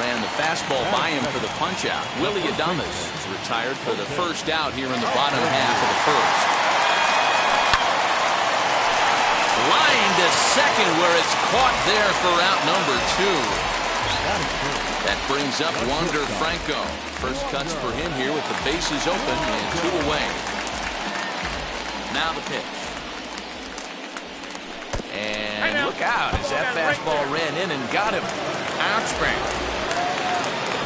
ran the fastball by him for the punch-out. Willie Adames is retired for the first out here in the bottom half of the first. Line to second where it's caught there for out number 2. That brings up Wander Franco. First cuts for him here with the bases open and 2 away. Now the pitch. And look out as that fastball ran in and got him. Ouchbang.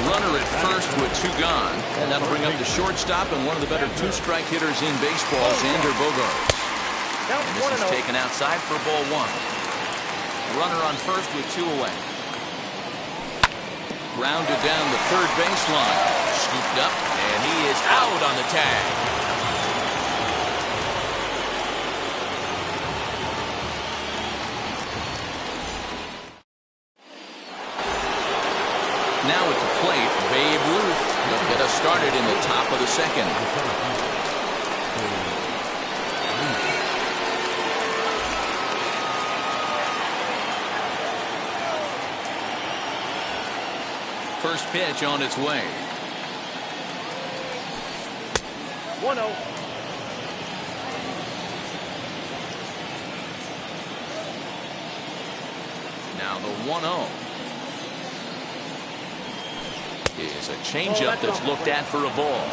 Runner at first with 2 gone. And that'll bring up the shortstop and one of the better 2-strike hitters in baseball, Xander Bogaerts. And this is taken outside for ball 1. Runner on first with 2 away. Grounded down the third baseline. Scooped up, and he is out on the tag. Now at the plate, Babe Ruth will get us started in the top of the second. First pitch on its way. 1-0. Now the 1-0 is a changeup that's looked at for a ball.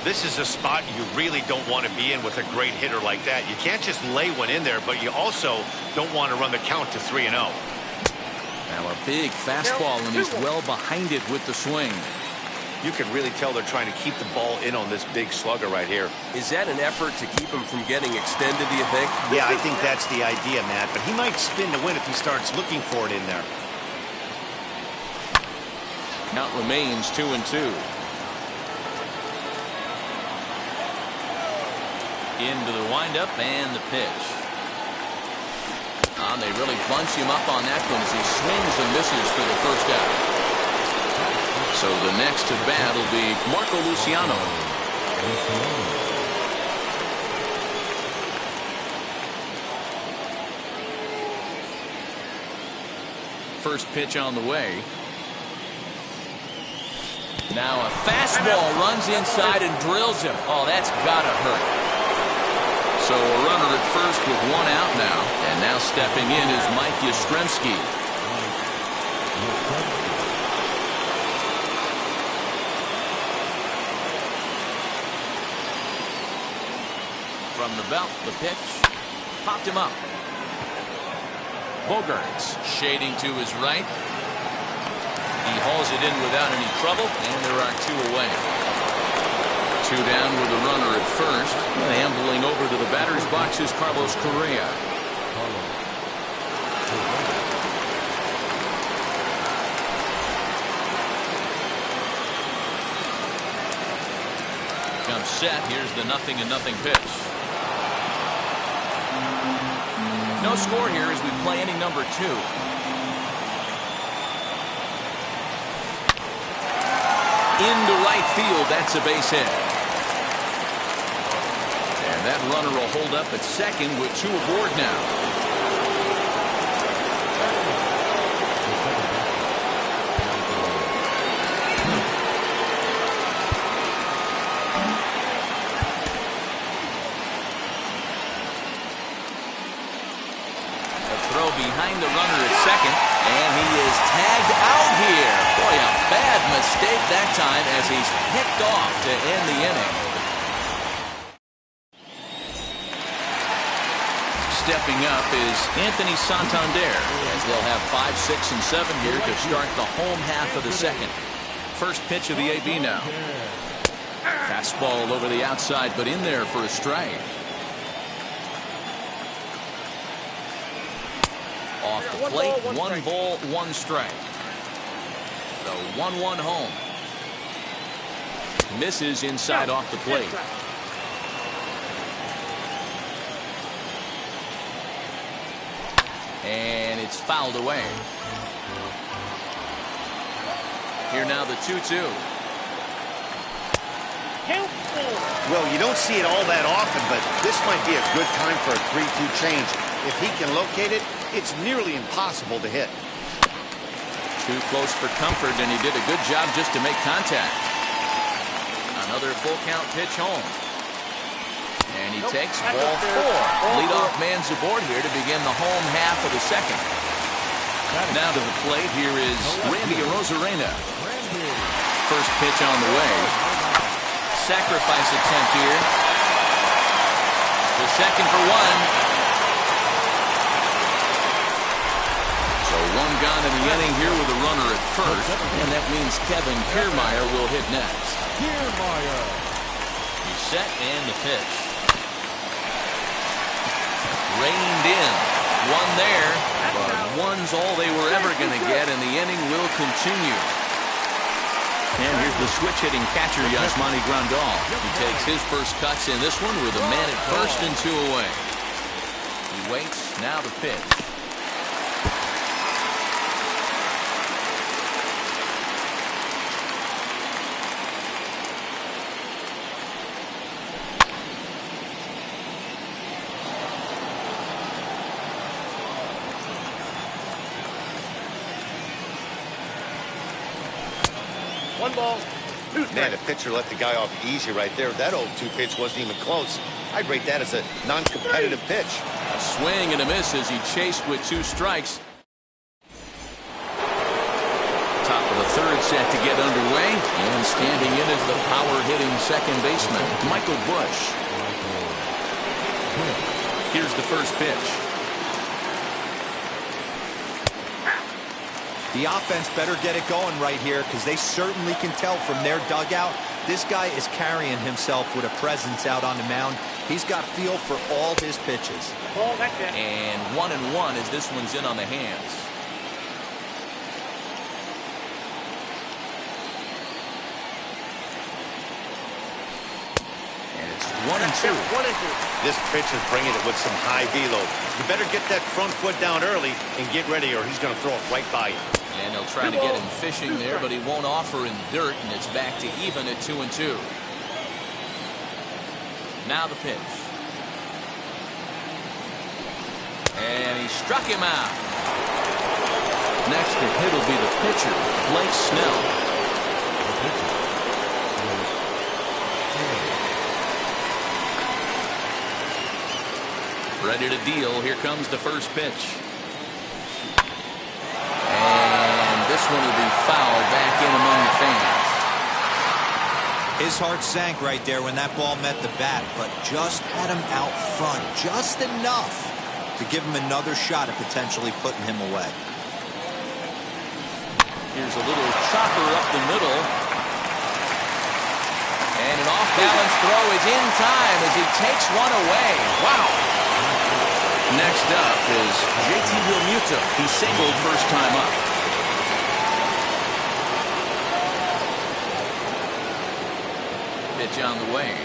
This is a spot you really don't want to be in with a great hitter like that. You can't just lay one in there, but you also don't want to run the count to 3-0. Now a big fastball, and he's well behind it with the swing. You can really tell they're trying to keep the ball in on this big slugger right here. Is that an effort to keep him from getting extended, do you think? Yeah, I think that's the idea, Matt. But he might spin to win if he starts looking for it in there. Count remains 2-2. Into the windup and the pitch. They really bunch him up on that one as he swings and misses for the first out. So the next to bat will be Marco Luciano. First pitch on the way. Now a fastball runs inside and drills him. Oh, that's gotta hurt. So a runner at first with 1 out now. And now stepping in is Mike Yastrzemski. From the belt, the pitch. Popped him up. Bogaerts shading to his right. He hauls it in without any trouble, and there are 2 away. 2 down with a runner at first. And ambling over to the batter's box is Carlos Correa. Comes set. Here's the 0-0 pitch. No score here as we play inning number 2. Into right field. That's a base hit. And that runner will hold up at second with 2 aboard now. A throw behind the runner at second, and he is tagged out here. Boy, a bad mistake that time as he's picked off to end the inning. Stepping up is Anthony Santander, as they'll have 5, 6, and 7 here to start the home half of the second. First pitch of the AB now. Fastball over the outside, but in there for a strike. Off the plate, 1 ball, 1 strike. The 1-1 home. Misses inside off the plate. And it's fouled away. Here now the 2-2. Well, you don't see it all that often, but this might be a good time for a 3-2 change. If he can locate it, it's nearly impossible to hit. Too close for comfort, and he did a good job just to make contact. Another full count pitch home. And he takes ball 4. Leadoff man's aboard here to begin the home half of the second. Now to the plate, here is Randy Arozarena. First pitch on the way. Sacrifice attempt here. The second for 1. So 1 gone in the inning here with a runner at first, and that means Kevin Kiermaier will hit next. He's set and the pitch. Reined in. 1 there, but 1's all they were ever going to get, and the inning will continue. And here's the switch-hitting catcher, Yasmani Grandal. He takes his first cuts in this one with a man at first and 2 away. He waits, now the pitch. Man, the pitcher let the guy off easy right there. That 0-2 pitch wasn't even close. I'd rate that as a non-competitive pitch. A swing and a miss as he chased with 2 strikes. Top of the third set to get underway. And standing in is the power-hitting second baseman, Michael Busch. Here's the first pitch. The offense better get it going right here, because they certainly can tell from their dugout this guy is carrying himself with a presence out on the mound. He's got feel for all his pitches. And 1-1 as this one's in on the hands. And it's 1-2. This pitcher's bringing it with some high velo. You better get that front foot down early and get ready, or he's going to throw it right by you. And he'll try to get him fishing there, but he won't offer in dirt, and it's back to even at 2-2. Now the pitch. And he struck him out. Next to hit will be the pitcher, Blake Snell. Ready to deal. Here comes the first pitch. This one will be fouled back in among the fans. His heart sank right there when that ball met the bat, but just had him out front just enough to give him another shot at potentially putting him away. Here's a little chopper up the middle. And an off-balance throw is in time as he takes one away. Wow. Next up is JT Realmuto. He singled first time up. Pitch on the way.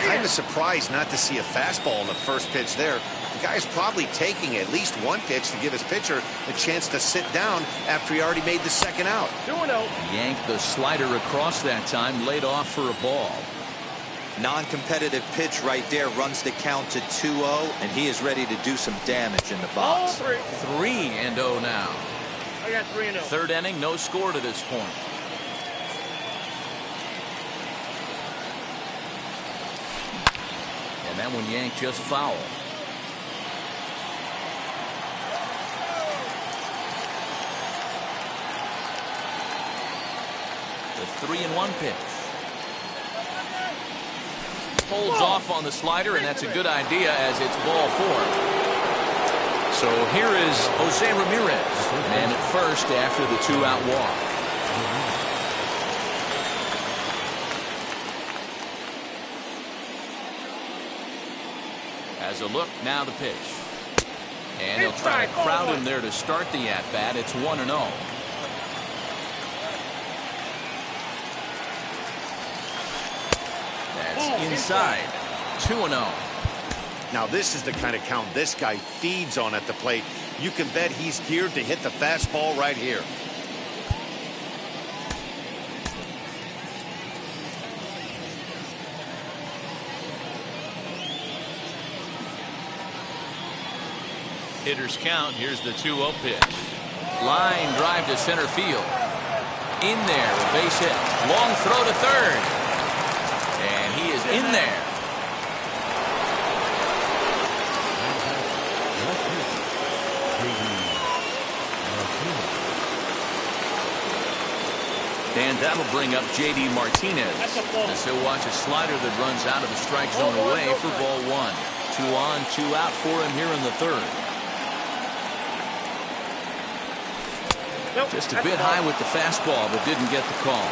Kind of surprised not to see a fastball in the first pitch there. The guy's probably taking at least 1 pitch to give his pitcher a chance to sit down after he already made the second out. 2-0. Yanked the slider across that time, laid off for a ball. Non-competitive pitch right there, runs the count to 2-0, and he is ready to do some damage in the box. 3-0 now. I got 3-0. Third inning, no score to this point. And that one yanked just foul. The 3-1 pitch. Holds off on the slider, and that's a good idea as it's ball 4. So here is Jose Ramirez, man at first after the 2-out walk. As a look, now the pitch. And he'll try to crowd him there to start the at-bat. It's 1-0. That's inside. 2-0. Now this is the kind of count this guy feeds on at the plate. You can bet he's geared to hit the fastball right here. Hitters count. Here's the 2-0 pitch. Line drive to center field. In there, a base hit. Long throw to third. And he is in there. And that'll bring up J.D. Martinez as he'll watch a slider that runs out of the strike zone away for ball 1. 2 on, 2 out for him here in the third. Just a bit high with the fastball, but didn't get the call.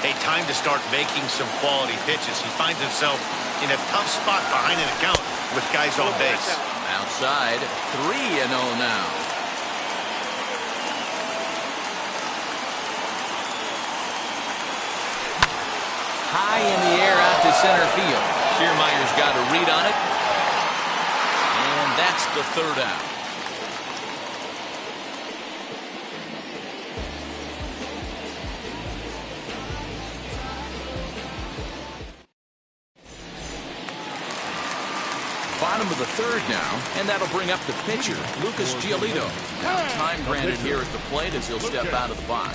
Hey, time to start making some quality pitches. He finds himself in a tough spot behind an account with guys on base. Outside, 3-0 now. High in the air out to center field. Kiermaier's got a read on it. And that's the third out. Bottom of the third now, and that'll bring up the pitcher, Lucas Giolito. Now time granted here at the plate as he'll step out of the box.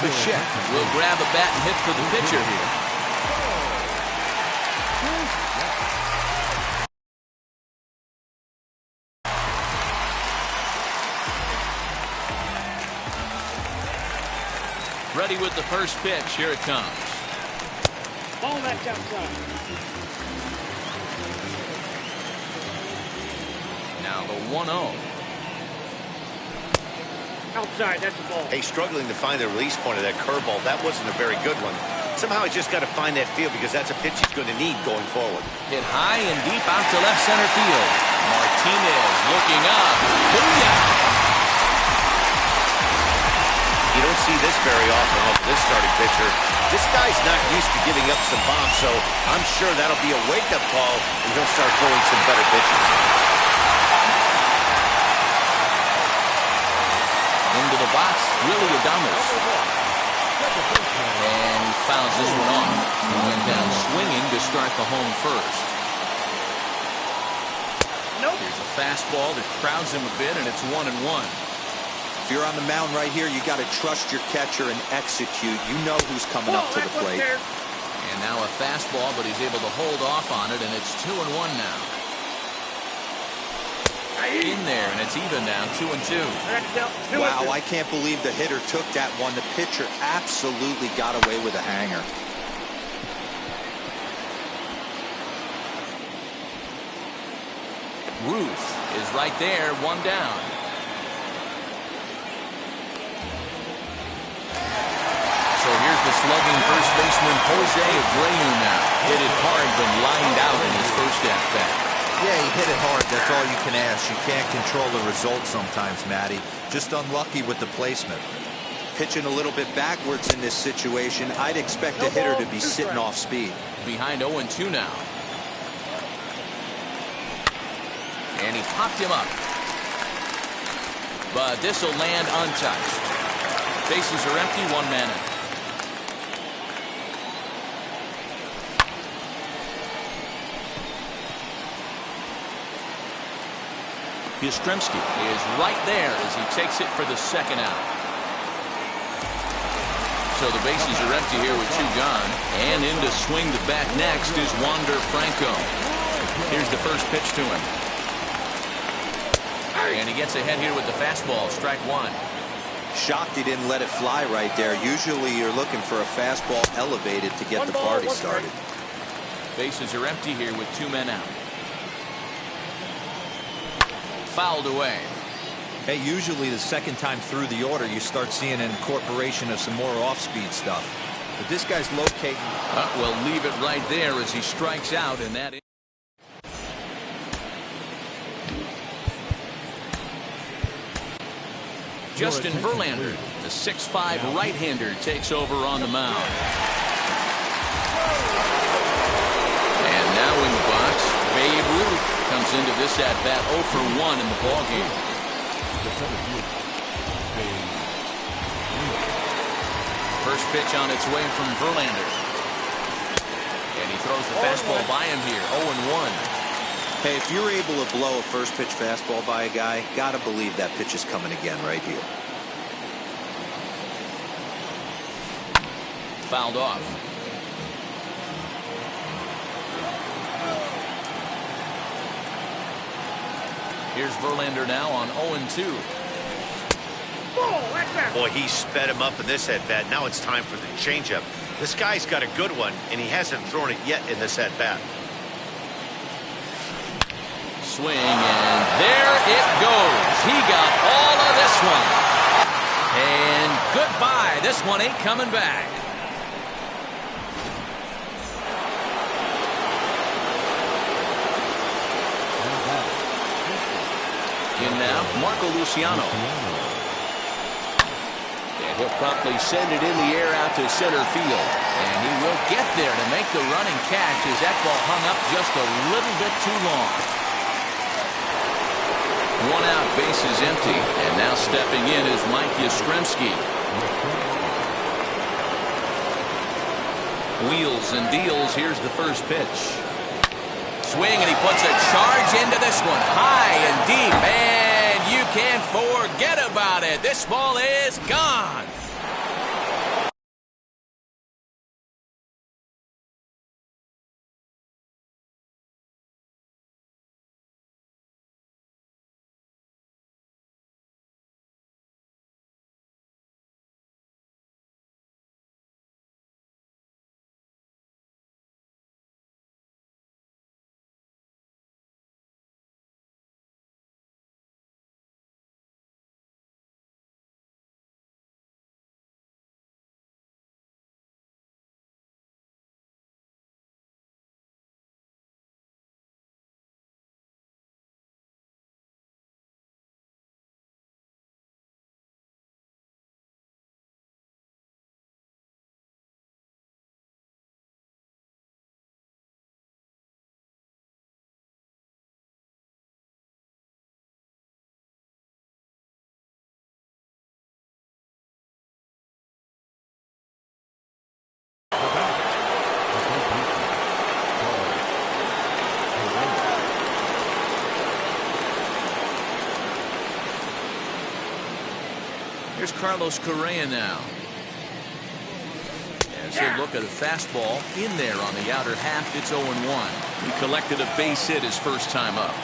Bichette will grab a bat and hit for the pitcher here. Ready with the first pitch. Here it comes. Ball that's outside. Now the 1-0. Outside, that's the ball. Hey, struggling to find the release point of that curveball. That wasn't a very good one. Somehow he's just got to find that field because that's a pitch he's going to need going forward. Hit high and deep out to left center field. Martinez looking up. Booyah! You don't see this very often off this starting pitcher. This guy's not used to giving up some bombs, so I'm sure that'll be a wake-up call, and he'll start throwing some better pitches. Into the box, Willie Adames. And he fouls this one off. He went down swinging to start the home first. Here's a fastball that crowds him a bit, and it's 1-1. If you're on the mound right here, you got to trust your catcher and execute. You know who's coming up to the plate. And now a fastball, but he's able to hold off on it, and it's 2-1 now. In there, and it's even now, 2-2. Wow, I can't believe the hitter took that one. The pitcher absolutely got away with a hanger. Ruth is right there, 1 down. So here's the slugging first baseman, Jose Abreu now. Hit it hard, but lined out in his first at-bat. Yeah, he hit it hard. That's all you can ask. You can't control the result sometimes, Matty. Just unlucky with the placement. Pitching a little bit backwards in this situation, I'd expect a hitter to be sitting off speed. Behind 0-2 now. And he popped him up. But this will land untouched. Bases are empty, 1 man out. Yastrzemski is right there as he takes it for the second out. So the bases are empty here with 2 gone. And in to swing the bat next is Wander Franco. Here's the first pitch to him. And he gets ahead here with the fastball, strike 1. Shocked he didn't let it fly right there. Usually you're looking for a fastball elevated to get the party started. Bases are empty here with 2 men out. Fouled away. Hey, usually the second time through the order you start seeing an incorporation of some more off-speed stuff. But this guy's locating. We'll leave it right there as he strikes out, and that is. Justin Verlander, the 6'5" right-hander, takes over on the mound. And now in the box, Babe Ruth comes into this at-bat 0 for 1 in the ballgame. pitch on its way from Verlander. And he throws the fastball by him here. 0-1. Hey, if you're able to blow a first pitch fastball by a guy, gotta believe that pitch is coming again right here. Fouled off. Here's Verlander now on 0-2. Boy, he sped him up in this at-bat. Now it's time for the changeup. This guy's got a good one, and he hasn't thrown it yet in this at-bat. Swing, and there it goes. He got all of this one. And goodbye. This one ain't coming back. In now, Marco Luciano. And he'll promptly send it in the air out to center field. And he will get there to make the running catch as that ball hung up just a little bit too long. One out, base is empty. And now stepping in is Mike Yastrzemski. Wheels and deals. Here's the first pitch. Swing, and he puts a charge into this one. High and deep. And you can't forget about it. This ball is gone. Here's Carlos Correa now. As he'll look at a fastball in there on the outer half, it's 0-1. He collected a base hit his first time up.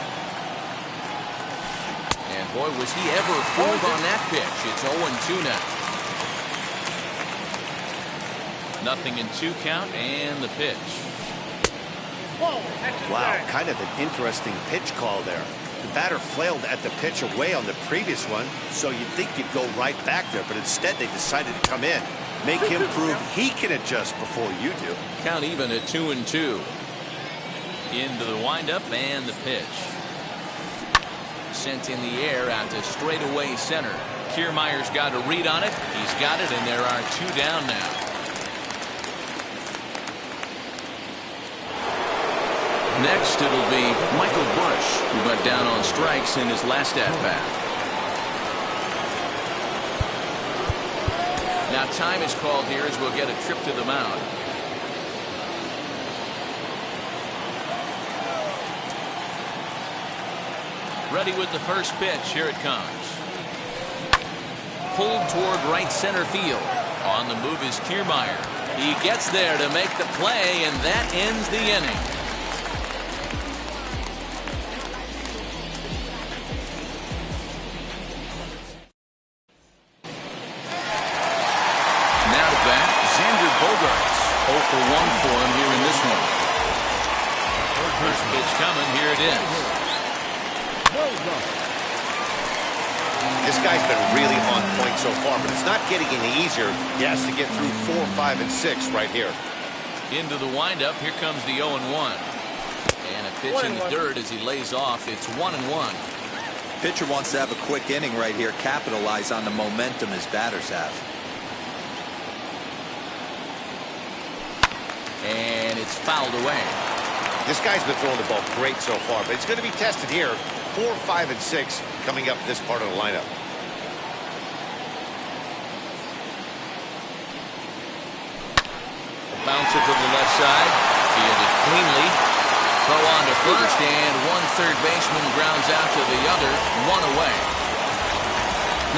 And boy, was he ever fooled on that pitch. It's 0-2 now. Nothing in 2 count, and the pitch. Wow, kind of an interesting pitch call there. The batter flailed at the pitch away on the previous one, so you'd think you'd go right back there, but instead they decided to come in, make him prove he can adjust before you do. Count even at 2-2. Into the windup and the pitch. Sent in the air out to straightaway center. Kiermaier's got a read on it. He's got it, and there are 2 down now. Next, it'll be Michael Busch, who went down on strikes in his last at-bat. Now time is called here as we'll get a trip to the mound. Ready with the first pitch. Here it comes. Pulled toward right center field. On the move is Kiermaier. He gets there to make the play, and that ends the inning. For him here in this one. First pitch coming. Here it is. This guy's been really on point so far, but it's not getting any easier. He has to get through 4, 5, and 6 right here. Into the windup. Here comes the 0-1. And a pitch in the dirt as he lays off. It's 1-1. Pitcher wants to have a quick inning right here, capitalize on the momentum his batters have. And it's fouled away. This guy's been throwing the ball great so far, but it's going to be tested here. 4, 5, and 6 coming up this part of the lineup. Bounce it to the left side. Fielded cleanly. Throw on to first, and one third baseman grounds out to the other. One away.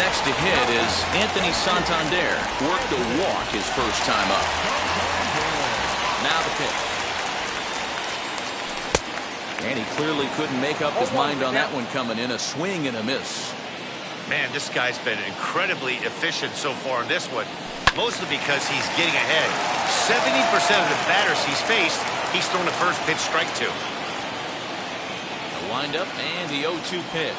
Next to hit is Anthony Santander. Worked a walk his first time up. Now the pitch. And he clearly couldn't make up his mind on that one coming in. A swing and a miss. Man, this guy's been incredibly efficient so far in this one. Mostly because he's getting ahead. 70% of the batters he's faced, he's thrown the first pitch strike to. The windup and the 0-2 pitch.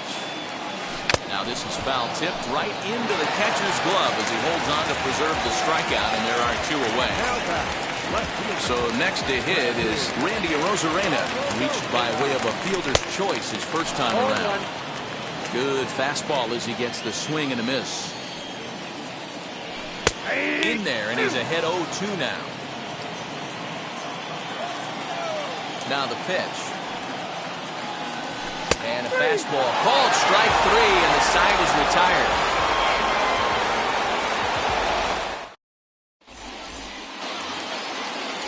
Now this is foul tipped right into the catcher's glove as he holds on to preserve the strikeout, and there are two away. So next to hit is Randy Arozarena, reached by way of a fielder's choice his first time around. Good fastball as he gets the swing and a miss. In there, and he's ahead 0-2 now. Now the pitch. And a fastball called strike three, and the side is retired.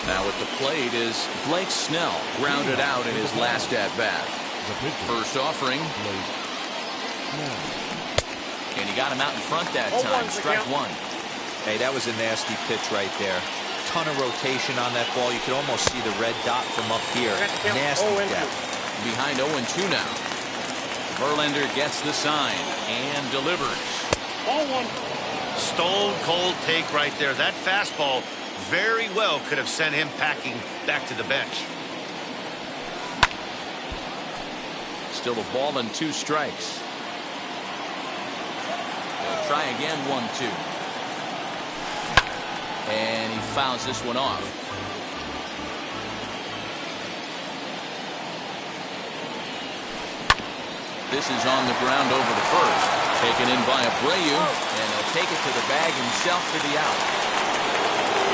Now at the plate is Blake Snell, grounded out in his last at-bat. First offering. And he got him out in front that time. Strike one. Hey, that was a nasty pitch right there. Ton of rotation on that ball. You could almost see the red dot from up here. Nasty depth. Behind 0-2 now. Verlander gets the sign and delivers. Stone cold take right there. That fastball very well could have sent him packing back to the bench. Still a ball and two strikes. They'll try again, 1-2. And he fouls this one off. This is on the ground over to first. Taken in by Abreu, and he'll take it to the bag himself for the out.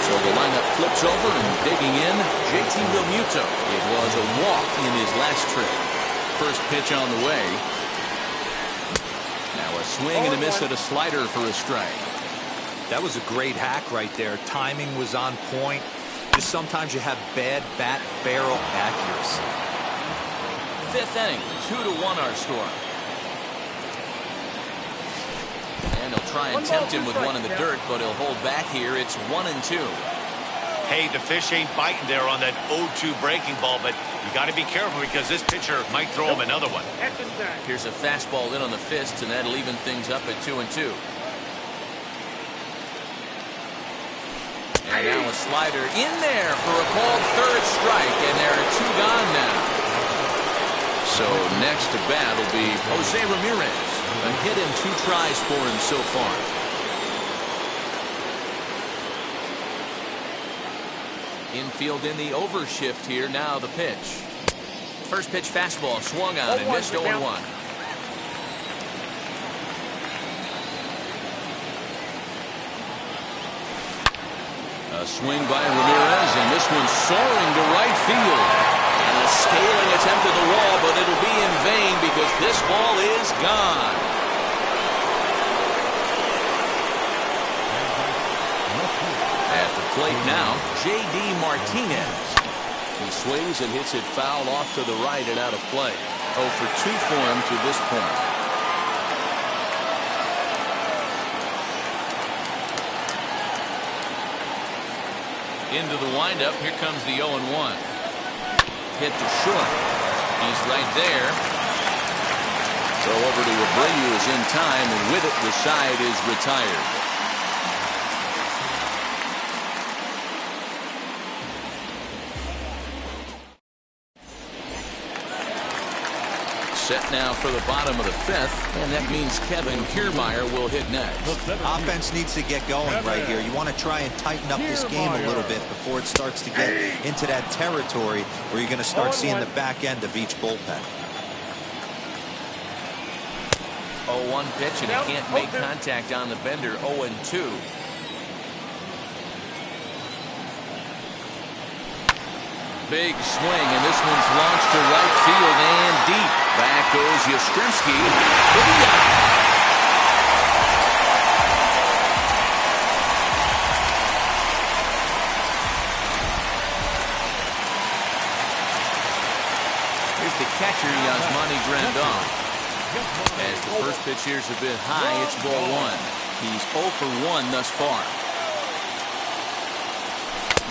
So the lineup flips over, and digging in, JT Realmuto. It was a walk in his last trip. First pitch on the way. Now a swing and a miss at a slider for a strike. That was a great hack right there. Timing was on point. Just sometimes you have bad bat barrel accuracy. Fifth inning, 2-1 our score. And he'll try and tempt him with one in the dirt, but he'll hold back here. It's 1-2. Hey, the fish ain't biting there on that 0-2 breaking ball, but you got to be careful because this pitcher might throw him another one. Here's a fastball in on the fists, and that'll even things up at 2-2. And now a slider in there for a called third strike, and there are two gone now. So next to bat will be Jose Ramirez. A hit and two tries for him so far. Infield in the overshift here. Now the pitch. First pitch fastball swung on and missed 0-1. A swing by Ramirez, and this one's soaring to right field. And a scaling attempt at the wall, but it'll be in vain because this ball is gone. At the plate now, J.D. Martinez. He swings and hits it foul off to the right and out of play. 0 for 2 for him to this point. Into the windup. Here comes the 0-1. Hit to short. He's right there. Throw over to Abreu is in time, and with it, the side is retired. Set now for the bottom of the fifth, and that means Kevin Kiermaier will hit next. Offense needs to get going right here. You want to try and tighten up this game a little bit before it starts to get into that territory where you're going to start seeing the back end of each bullpen. 0-1 pitch, and he can't make contact on the bender. 0-2. Big swing, and this one's launched to right field and deep. Back goes Yastrzemski to the out. catcher Yasmani Grandal. As the first pitch here's a bit high, it's ball one. He's 0 for 1 thus far.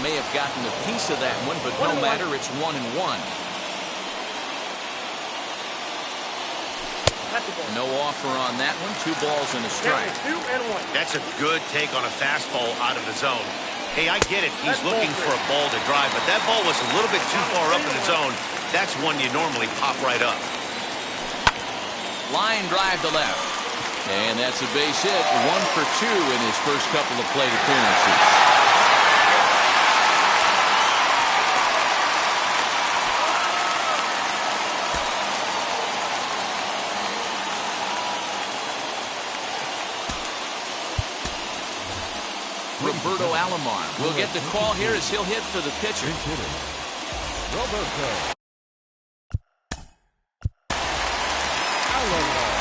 May have gotten a piece of that one, but no matter, it's 1-1. No offer on that one. 2 balls and a strike. 2-1. That's a good take on a fastball out of the zone. Hey, I get it. He's looking for a ball to drive, but that ball was a little bit too far up in the zone. That's one you normally pop right up. Line drive to left. And that's a base hit. 1 for 2 in his first couple of plate appearances. Roberto Alomar will get the call here as he'll hit for the pitcher. Roberto Alomar.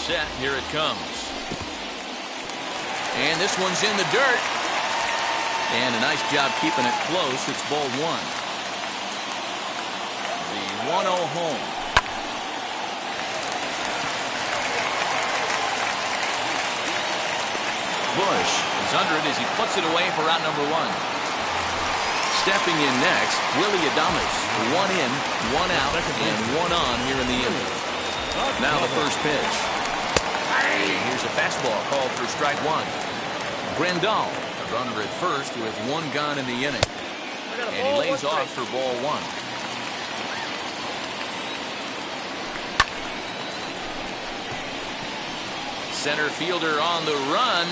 Set. Here it comes. And this one's in the dirt. And a nice job keeping it close. It's ball 1. The 1-0 home. Bush is under it as he puts it away for out number 1. Stepping in next, Willie Adames. 1 in, 1 out, and 1 on here in the inning. Now the first pitch. Here's a fastball called for strike 1. Grandal, a runner at first with 1 gone in the inning. And he lays off for ball 1. Center fielder on the run.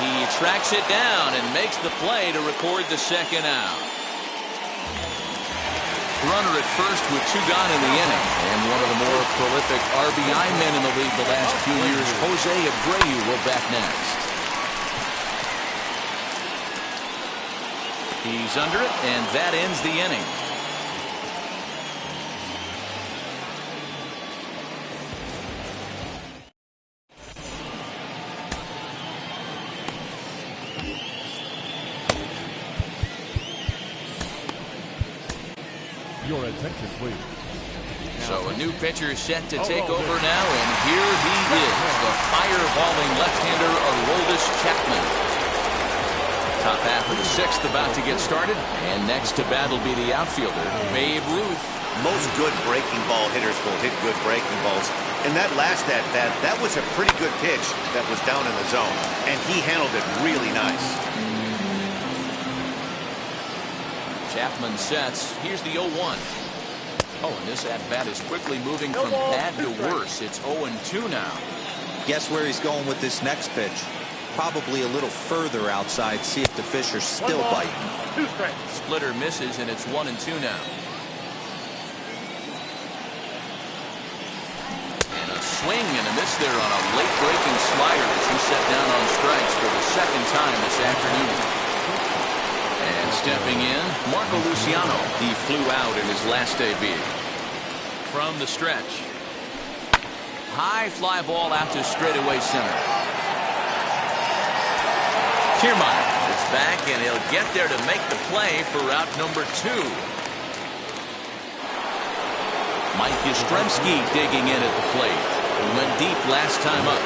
He tracks it down and makes the play to record the second out. Runner at first with 2 gone in the inning. And one of the more prolific RBI men in the league the last few years, Jose Abreu, will bat next. He's under it, and that ends the inning. Your attention, please. So a new pitcher is set to take over now, and here he is, the fireballing left-hander Aroldis Chapman. Top half of the 6th about to get started, and next to bat will be the outfielder, Babe Ruth. Most good breaking ball hitters will hit good breaking balls. And that last at-bat, that was a pretty good pitch that was down in the zone, and he handled it really nice. Chapman sets. Here's the 0-1. Oh, and this at-bat is quickly moving from bad to worse. It's 0-2 now. Guess where he's going with this next pitch? Probably a little further outside. See if the fish are still biting. 2 strikes. Splitter misses, and it's 1-2 now. And a swing and a miss there on a late-breaking slider as he set down on strikes for the 2nd time this afternoon. And stepping in, Marco Luciano. He flew out in his last debut. From the stretch. High fly ball out to straightaway center. Kiermaier is back, and he'll get there to make the play for route number 2. Mike Yastrzemski digging in at the plate. He went deep last time up.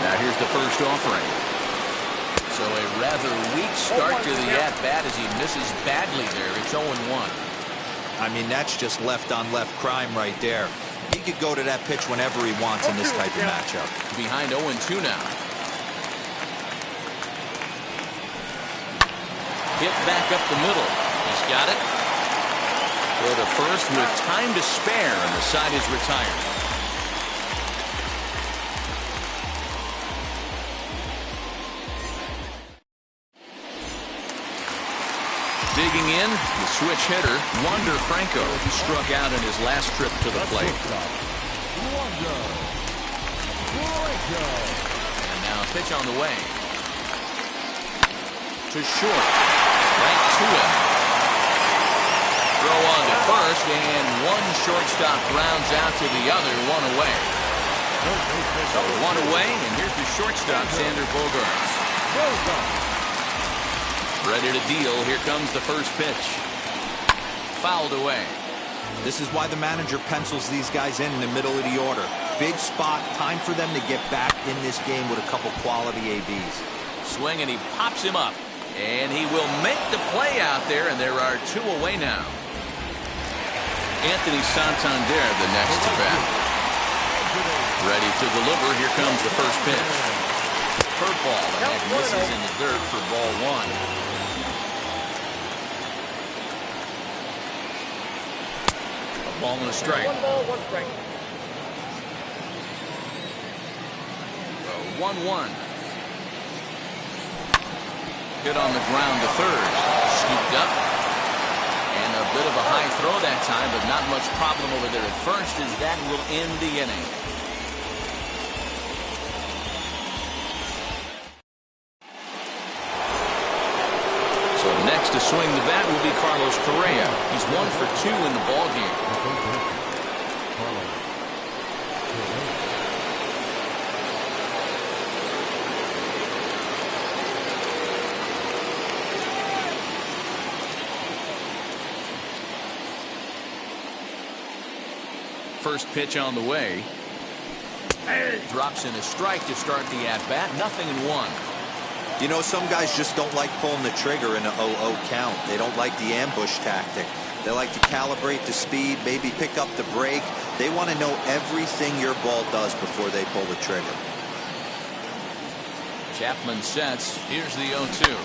Now here's the first offering. So a rather weak start to the at-bat as he misses badly there. It's 0-1. I mean, that's just left-on-left crime right there. He could go to that pitch whenever he wants in this type of matchup. Behind 0-2 now. Hit back up the middle. He's got it. Go to first with time to spare, and the side is retired. Digging in, the switch hitter, Wander Franco, who struck out in his last trip to the plate. And now a pitch on the way. to short. Right to him. Throw on to first, and one shortstop rounds out to the other, one away. So one away, and here's the shortstop, Xander Bogaerts. Ready to deal. Here comes the first pitch. Fouled away. This is why the manager pencils these guys in the middle of the order. Big spot, time for them to get back in this game with a couple quality ABs. Swing, and he pops him up. And he will make the play out there, and there are two away now. Anthony Santander, the next to bat. Ready to deliver. Here comes the first pitch. Curveball, and that misses in the dirt for ball one. A ball and a strike. 1 ball, 1 strike. 1-1. Hit on the ground to third. Scooped up. And a bit of a high throw that time, but not much problem over there at first, as that will end the inning. So next to swing the bat will be Carlos Correa. He's 1 for 2 in the ballgame. First pitch on the way. Drops in a strike to start the at-bat. 0-1. You know, some guys just don't like pulling the trigger in an 0-0 count. They don't like the ambush tactic. They like to calibrate the speed, maybe pick up the break. They want to know everything your ball does before they pull the trigger. Chapman sets. Here's the 0-2.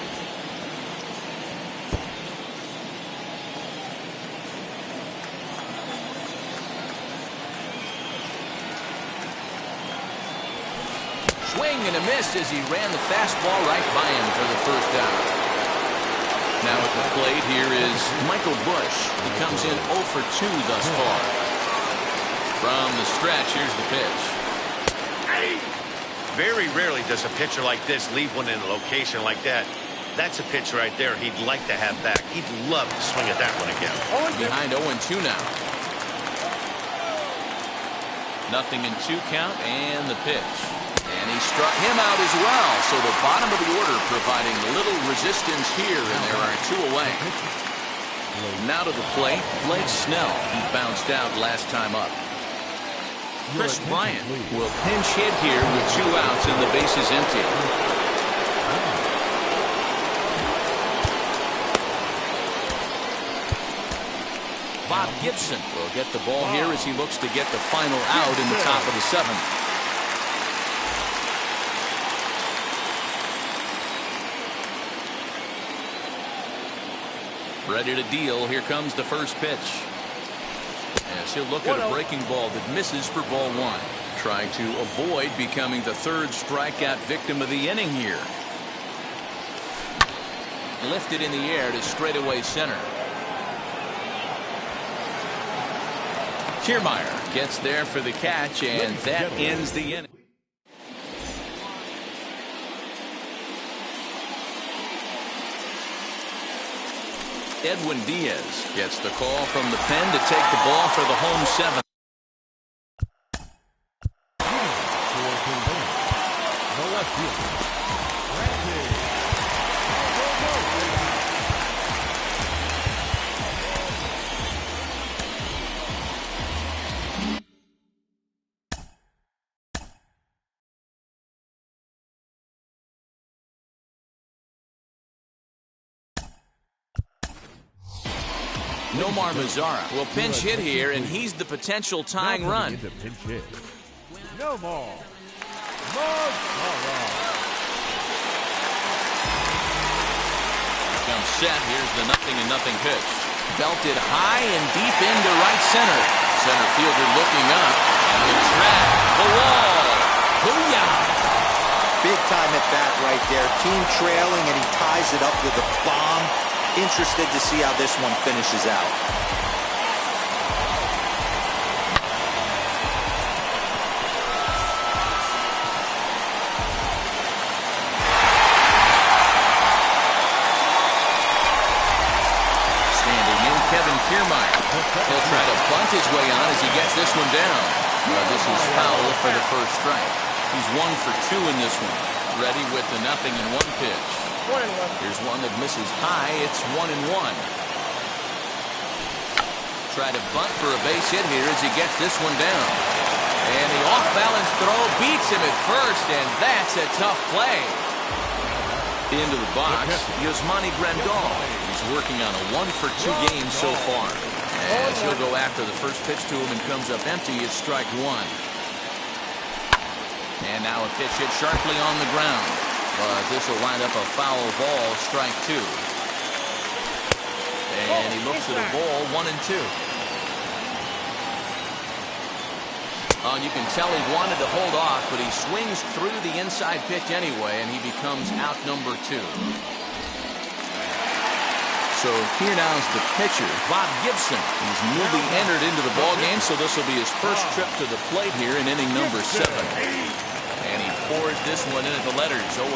Swing and a miss as he ran the fastball right by him for the first down. Now at the plate here is Michael Busch. He comes in 0 for 2 thus far. From the stretch, here's the pitch. Very rarely does a pitcher like this leave one in a location like that. That's a pitch right there he'd like to have back. He'd love to swing at that one again. Behind 0-2 now. 0-2 count, and the pitch. And he struck him out as well. So the bottom of the order providing little resistance here, and there are 2 away. Now to the plate, Blake Snell. He bounced out last time up. Chris Bryant will pinch hit here with 2 outs and the bases empty. Bob Gibson will get the ball here as he looks to get the final out in the top of the 7th. Ready to deal. Here comes the first pitch. As he'll look at a breaking ball that misses for ball 1. Trying to avoid becoming the 3rd strikeout victim of the inning here. Lifted in the air to straightaway center. Kiermaier gets there for the catch, and that ends the inning. Edwin Diaz gets the call from the pen to take the ball for the home 7th. Nomar Mazara will pinch hit here, and he's the potential tying run. Nomar Mazara. Comes set. Here's the 0-0 pitch. Belted high and deep into right center. Center fielder looking up. And the track. The wall. Booyah! Big time at bat right there. Team trailing, and he ties it up with a bomb. Interested to see how this one finishes out. He'll try to bunt his way on as he gets this one down. This is foul for the first strike. He's 1 for 2 in this one. Ready with the 0-1 pitch. 1-1. Here's one that misses high. It's 1-1. Try to bunt for a base hit here as he gets this one down. And the off-balance throw beats him at first, and that's a tough play. Into the box, Yasmani Grandal. He's working on a 1 for 2 game so far. As he'll go after the first pitch to him and comes up empty, it's strike 1. And now a pitch hit sharply on the ground. But this will wind up a foul ball, strike 2. And he looks at a ball, 1-2. Oh, and you can tell he wanted to hold off, but he swings through the inside pitch anyway, and he becomes out number 2. So here now is the pitcher, Bob Gibson. He's newly entered into the ballgame, so this will be his first trip to the plate here in inning number 7. And he pours this one in at the letters, 0-1.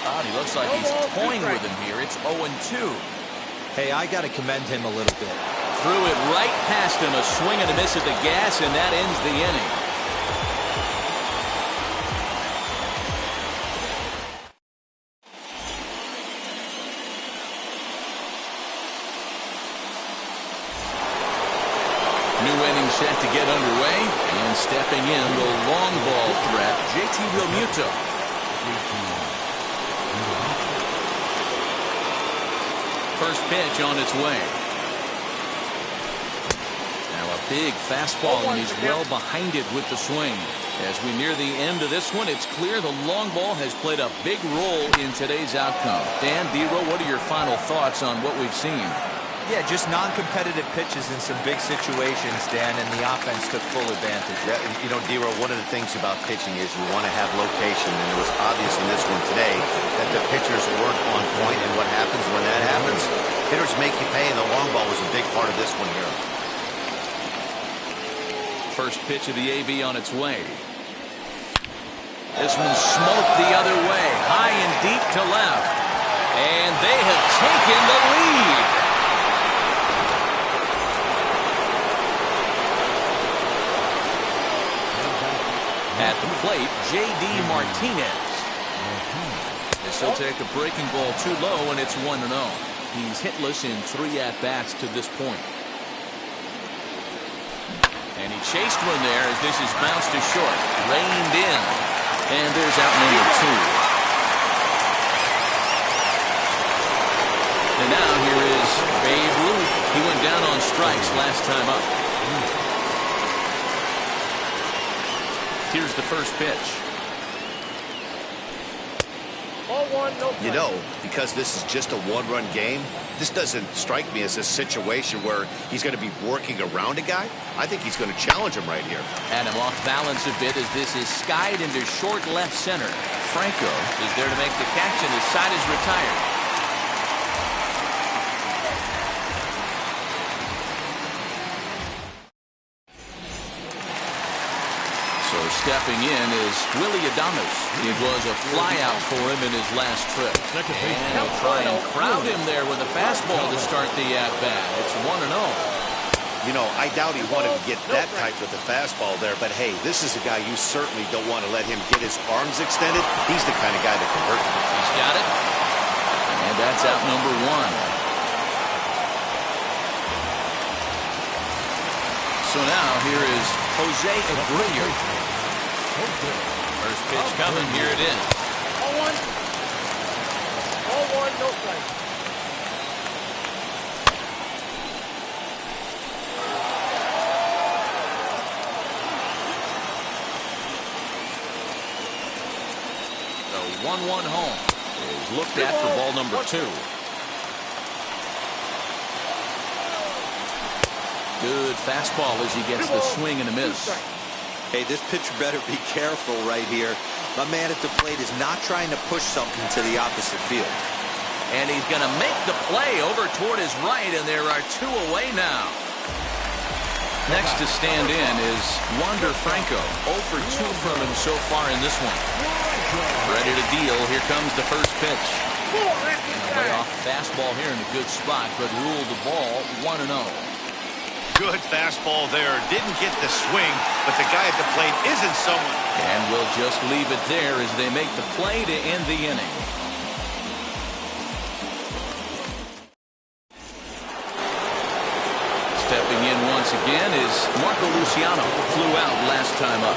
Oh, he looks like he's toying with him here. It's 0-2. Hey, I got to commend him a little bit. Threw it right past him, a swing and a miss at the gas, and that ends the inning. New inning set to get underway, and stepping in the long ball threat, JT Realmuto. First pitch on its way. Now a big fastball, and he's well behind it with the swing. As we near the end of this one, it's clear the long ball has played a big role in today's outcome. Dan, Dero, what are your final thoughts on what we've seen? Yeah, just non-competitive pitches in some big situations, Dan, and the offense took full advantage. Yeah, you know, Dero, one of the things about pitching is you want to have location, and it was obvious in this one today that the pitchers weren't on point, and what happens when that happens? Hitters make you pay, and the long ball was a big part of this one here. First pitch of the AB on its way. This one smoked the other way, high and deep to left. And they have taken the lead. At the plate, J.D. Martinez. This will take a breaking ball too low, and it's 1-0. He's hitless in 3 at-bats to this point. And he chased one there as this is bounced to short. Reined in. And there's out number 2. And now here is Babe Ruth. He went down on strikes last time up. Here's the first pitch. You know, because this is just a one-run game, this doesn't strike me as a situation where he's going to be working around a guy. I think he's going to challenge him right here. Had him off balance a bit as this is skied into short left center. Franco is there to make the catch, and his side is retired. So stepping in is Willie Adames. It was a flyout for him in his last trip. And he'll try and crowd him there with a fastball to start the at-bat. It's 1-0. You know, I doubt he wanted to get that tight with the fastball there, but hey, this is a guy you certainly don't want to let him get his arms extended. He's the kind of guy that can hurt you. He's got it. And that's out number 1. So now here is Jose Abreu. First pitch coming. Here it is. 0-1. 0-1, no strike. The 1-1 home is looked at for ball number 2. Good fastball as he gets the swing and a miss. Hey, this pitcher better be careful right here. My man at the plate is not trying to push something to the opposite field. And he's going to make the play over toward his right, and there are 2 away now. Next to stand in is Wander Franco. 0 for 2 from him so far in this one. Ready to deal. Here comes the first pitch. And way off Fastball here in a good spot, but ruled the ball 1-0. Good fastball there. Didn't get the swing, but the guy at the plate isn't someone. And we'll just leave it there as they make the play to end the inning. Stepping in once again is Marco Luciano. Flew out last time up.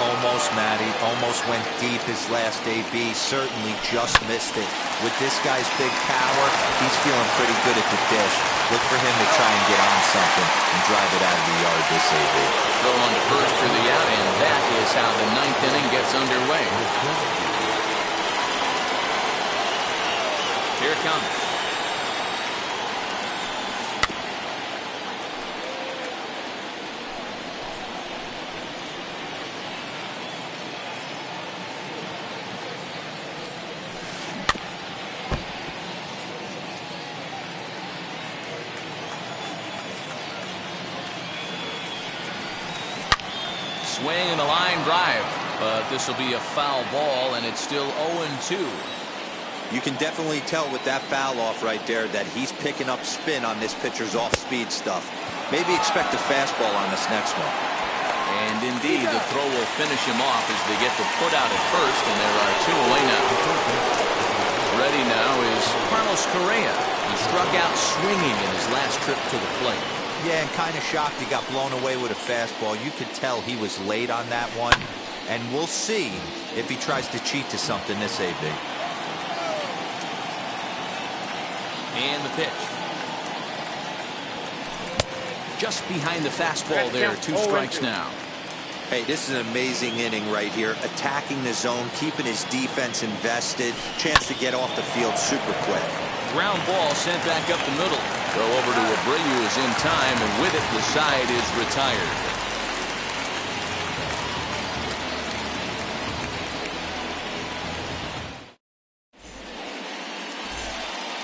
Almost, Matty. Almost went deep his last AB. Certainly just missed it. With this guy's big power, he's feeling pretty good at the dish. Look for him to try and get on something and drive it out of the yard this AB. Throw on to first for the out, and that is how the ninth inning gets underway. Here it comes. Swing and a line drive, but this will be a foul ball, and it's still 0-2. You can definitely tell with that foul off right there that he's picking up spin on this pitcher's off-speed stuff. Maybe expect a fastball on this next one. And indeed, the throw will finish him off as they get the put out at first, and there are 2 away now. Ready now is Carlos Correa, who struck out swinging in his last trip to the plate. Yeah, and kind of shocked he got blown away with a fastball. You could tell he was late on that one. And we'll see if he tries to cheat to something this AB. And the pitch. Just behind the fastball there. 2 strikes now. Hey, this is an amazing inning right here. Attacking the zone, keeping his defense invested. Chance to get off the field super quick. Ground ball sent back up the middle. Throw over to Abreu is in time, and with it, the side is retired.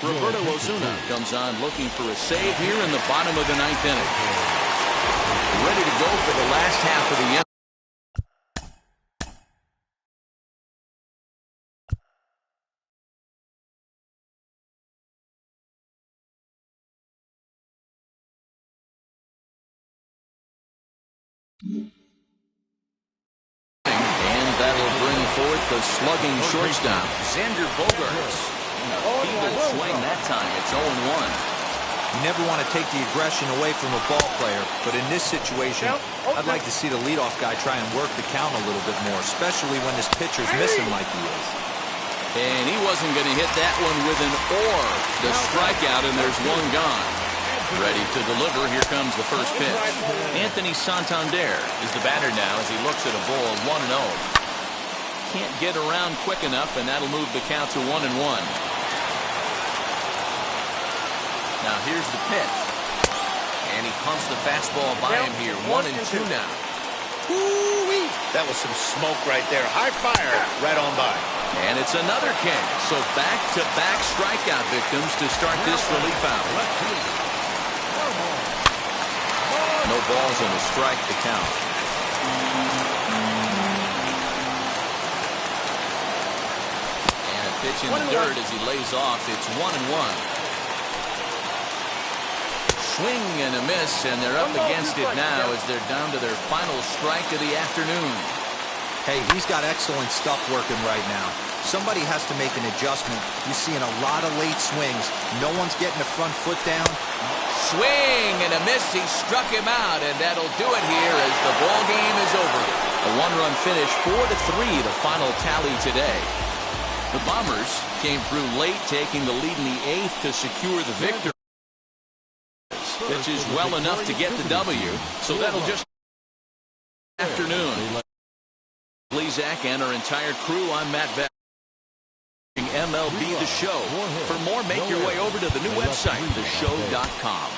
Roberto Osuna comes on looking for a save here in the bottom of the 9th inning. Ready to go for the last half of the inning. And that'll bring forth the slugging shortstop, Xander Bogaerts. Feeble swing that time. It's 0-1. You never want to take the aggression away from a ball player, but in this situation, I'd like to see the leadoff guy try and work the count a little bit more, especially when this pitcher's missing like he is. And he wasn't going to hit that one with an or. The strikeout, and there's 1 gone. Ready to deliver. Here comes the first pitch. Anthony Santander is the batter now as he looks at a ball 1-0. Can't get around quick enough, and that'll move the count to 1-1. Now here's the pitch. And he pumps the fastball by him here. 1-2 now. Woo-wee. That was some smoke right there. High fire. Right on by. And it's another K. So back-to-back strikeout victims to start this relief out. No balls and a strike to count. And a pitch in the dirt as he lays off. It's 1-1. Swing and a miss, and they're up against it now as they're down to their final strike of the afternoon. Hey, he's got excellent stuff working right now. Somebody has to make an adjustment. You're seeing a lot of late swings. No one's getting the front foot down. Swing and a miss. He struck him out, and that'll do it here as the ball game is over. A 1-run finish, 4-3, the final tally today. The Bombers came through late, taking the lead in the 8th to secure the victory. Which is well enough to get the W, so that'll just afternoon. Lezak and our entire crew, I'm Matt Beck. MLB The Show. For more, make your way over to the new website, theshow.com.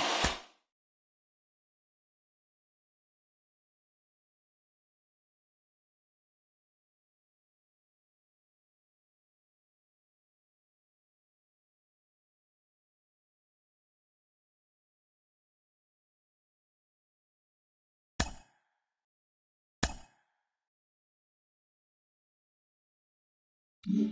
Mm-hmm.